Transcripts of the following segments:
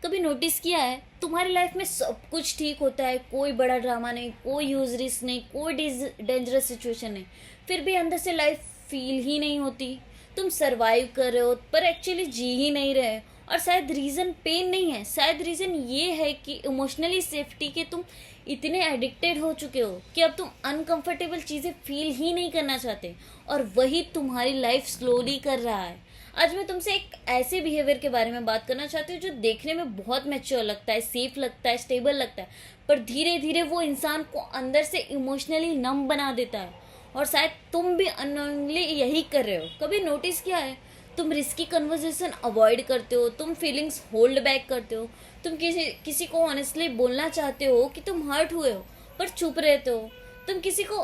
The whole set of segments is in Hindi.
कभी नोटिस किया है तुम्हारी लाइफ में सब कुछ ठीक होता है, कोई बड़ा ड्रामा नहीं, कोई ह्यूज रिस्क नहीं, कोई डेंजरस सिचुएशन नहीं, फिर भी अंदर से लाइफ फील ही नहीं होती। तुम सरवाइव कर रहे हो पर एक्चुअली जी ही नहीं रहे। और शायद रीज़न पेन नहीं है, शायद रीज़न ये है कि इमोशनली सेफ्टी के तुम इतने एडिक्टेड हो चुके हो कि अब तुम अनकंफर्टेबल चीज़ें फील ही नहीं करना चाहते, और वही तुम्हारी लाइफ स्लोली कर रहा है। आज मैं तुमसे एक ऐसे बिहेवियर के बारे में बात करना चाहती हूँ जो देखने में बहुत मैच्योर लगता है, सेफ लगता है, स्टेबल लगता है, पर धीरे धीरे वो इंसान को अंदर से इमोशनली नम बना देता है। और शायद तुम भी अननोइंगली यही कर रहे हो। कभी नोटिस किया है तुम रिस्की कन्वर्सेशन अवॉइड करते हो, तुम फीलिंग्स होल्ड बैक करते हो, तुम किसी किसी को ऑनेस्टली बोलना चाहते हो कि तुम हर्ट हुए हो पर चुप रहते हो, तुम किसी को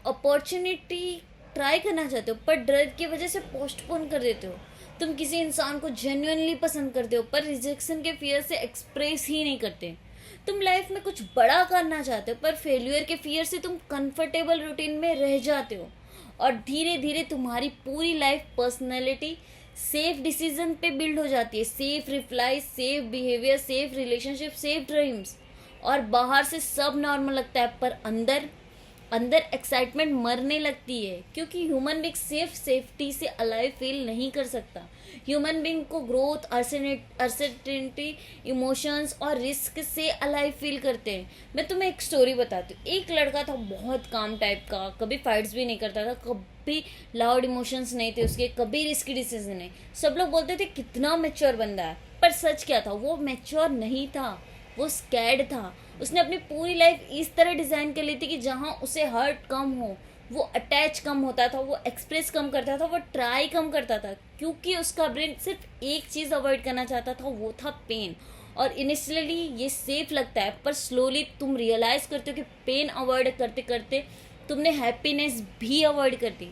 अपॉर्चुनिटी ट्राई करना चाहते हो पर डर की वजह से पोस्टपोन कर देते हो, तुम किसी इंसान को जेन्युइनली पसंद करते हो पर रिजेक्शन के फियर से एक्सप्रेस ही नहीं करते, तुम लाइफ में कुछ बड़ा करना चाहते हो पर फेल्यूर के फियर से तुम कंफर्टेबल रूटीन में रह जाते हो। और धीरे धीरे तुम्हारी पूरी लाइफ पर्सनैलिटी सेफ डिसीजन पे बिल्ड हो जाती है, safe reply, safe behaviour, safe relationship, safe dreams. और बाहर से सब नॉर्मल लगता है पर अंदर अंदर एक्साइटमेंट मरने लगती है, क्योंकि ह्यूमन बींग सिर्फ सेफ्टी से अलाइव फील नहीं कर सकता। ह्यूमन बींग को ग्रोथ, अनसर्टेनिटी, इमोशंस और रिस्क से अलाइव फील करते हैं। मैं तुम्हें एक स्टोरी बताती हूँ। एक लड़का था बहुत काम टाइप का, कभी फाइट्स भी नहीं करता था, कभी लाउड इमोशंस नहीं थे उसके, कभी रिस्की डिसीजन नहीं। सब लोग बोलते थे कितना मैच्योर बंदा है, पर सच क्या था, वो मैच्योर नहीं था, वो स्कैर्ड था। उसने अपनी पूरी लाइफ इस तरह डिज़ाइन कर ली थी कि जहाँ उसे हर्ट कम हो, वो अटैच कम होता था, वो एक्सप्रेस कम करता था, वो ट्राई कम करता था, क्योंकि उसका ब्रेन सिर्फ एक चीज़ अवॉइड करना चाहता था, वो था पेन। और इनिशियली ये सेफ लगता है पर स्लोली तुम रियलाइज़ करते हो कि पेन अवॉइड करते करते तुमने हैप्पीनेस भी अवॉइड कर दी।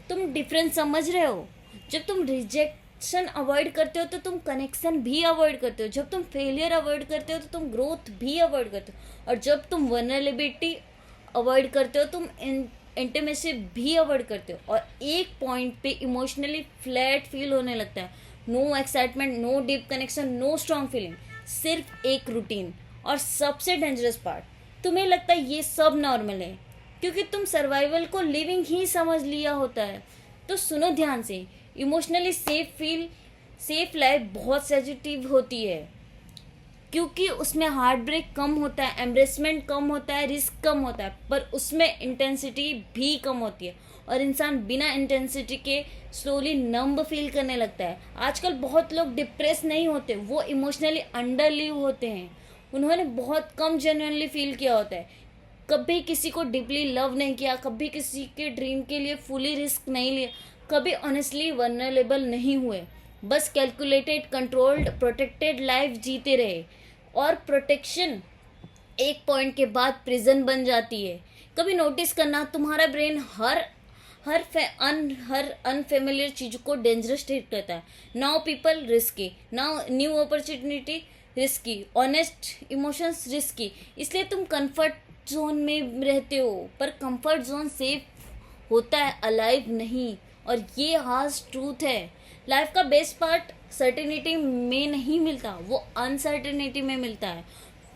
तुम डिफरेंस समझ रहे हो? जब तुम रिजेक्शन अवॉइड करते हो तो तुम कनेक्शन भी अवॉइड करते हो, जब तुम फेलियर अवॉइड करते हो तो तुम ग्रोथ भी अवॉइड करते हो, और जब तुम वनरेबिलिटी अवॉइड करते हो तुम इंटीमेसी भी अवॉइड करते हो। और एक पॉइंट पे इमोशनली फ्लैट फील होने लगता है। No excitement, no deep connection, no strong feeling, सिर्फ एक रूटीन। और सबसे डेंजरस पार्ट, तुम्हें लगता है ये सब नॉर्मल है क्योंकि तुम सर्वाइवल को लिविंग ही समझ लिया होता है। तो सुनो ध्यान से, इमोशनली सेफ लाइफ बहुत सेंसिटिव होती है, क्योंकि उसमें हार्ट ब्रेक कम होता है, एम्ब्रेसमेंट कम होता है, रिस्क कम होता है, पर उसमें इंटेंसिटी भी कम होती है, और इंसान बिना इंटेंसिटी के स्लोली नंब फील करने लगता है। आजकल बहुत लोग डिप्रेस नहीं होते, वो इमोशनली अंडर लीव होते हैं। उन्होंने बहुत कम जेन्युइनली फील किया होता है, कभी किसी को डीपली लव नहीं किया, कभी किसी के ड्रीम के लिए फुली रिस्क नहीं लिया, कभी ऑनेस्टली वनरेबल नहीं हुए, बस कैलकुलेटेड, कंट्रोल्ड, प्रोटेक्टेड लाइफ जीते रहे। और प्रोटेक्शन एक पॉइंट के बाद प्रिजन बन जाती है। कभी नोटिस करना, तुम्हारा ब्रेन हर अनफेमिलियर चीज़ को डेंजरस ट्रीट करता है। Now people risky, now new opportunity risky, honest emotions risky, इसलिए तुम कंफर्ट जोन में रहते हो, पर कंफर्ट जोन सेफ होता है, अलाइव नहीं। और ये हार्श ट्रूथ है, लाइफ का बेस्ट पार्ट सर्टेनिटी में नहीं मिलता, वो अनसर्टेनिटी में मिलता है।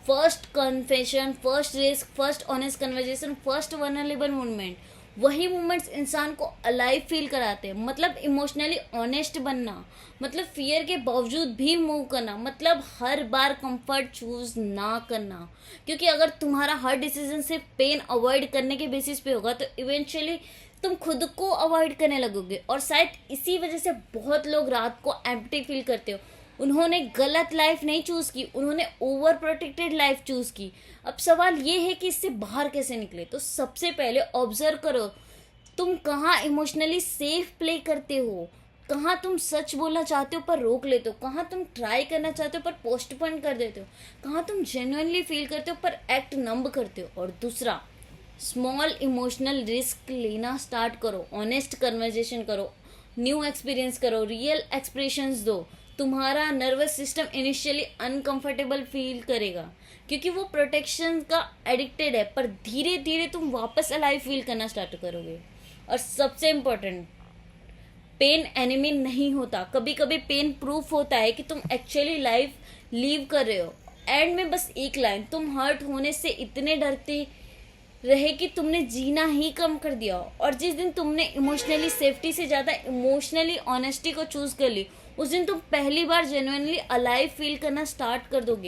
First confession, first risk, first honest conversation, first vulnerable moment, वही मोमेंट्स इंसान को अलाइव फील कराते हैं। मतलब इमोशनली ऑनेस्ट बनना, मतलब फियर के बावजूद भी मूव करना, मतलब हर बार कंफर्ट चूज ना करना। क्योंकि अगर तुम्हारा हर डिसीजन सिर्फ पेन अवॉइड करने के बेसिस पे होगा तो इवेंचुअली तुम खुद को अवॉइड करने लगोगे। और शायद इसी वजह से बहुत लोग रात को एम्प्टी फील करते हो। उन्होंने गलत लाइफ नहीं चूज़ की, उन्होंने ओवर प्रोटेक्टेड लाइफ चूज़ की। अब सवाल ये है कि इससे बाहर कैसे निकले। तो सबसे पहले ऑब्जर्व करो, तुम कहाँ इमोशनली सेफ प्ले करते हो, कहाँ तुम सच बोलना चाहते हो पर रोक लेते हो, कहाँ तुम ट्राई करना चाहते हो पर पोस्टपोन कर देते हो, कहाँ तुम जेन्युइनली फील करते हो पर एक्ट नंब करते हो। और दूसरा, स्मॉल इमोशनल रिस्क लेना स्टार्ट करो, ऑनेस्ट कन्वर्जेशन करो, न्यू एक्सपीरियंस करो, रियल एक्सप्रेशंस दो। तुम्हारा nervous system initially uncomfortable feel करेगा क्योंकि वो प्रोटेक्शन का एडिक्टेड है, पर धीरे धीरे तुम वापस अलाइव फील करना स्टार्ट करोगे। और सबसे इम्पोर्टेंट, पेन एनिमी नहीं होता, कभी कभी पेन प्रूफ होता है कि तुम एक्चुअली लाइफ लीव कर रहे हो, एंड में बस एक लाइन, तुम हर्ट होने से इतने डरते रहे कि तुमने जीना ही कम कर दिया। और जिस दिन तुमने इमोशनली सेफ्टी से ज़्यादा इमोशनली ऑनेस्टी को चूज़ कर ली, उस दिन तुम पहली बार जेन्युइनली अलाइव फील करना स्टार्ट कर दोगे।